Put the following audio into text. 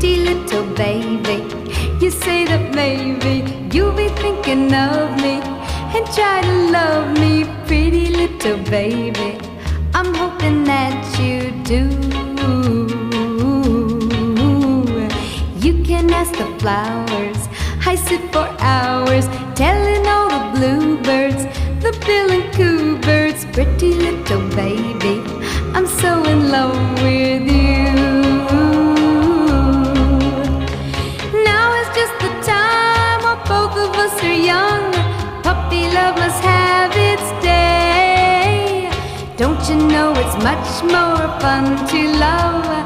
pretty little baby. You say that maybe you'll be thinking of me and try to love me, pretty little baby. I'm hoping that you do. You can ask the flowers, I sit for hours telling all the bluebirds, the bill and coo birds, pretty little baby, I'm so in love with you. Now is just the time while both of us are young. Puppy love must have its day. Don't you know it's much more fun to love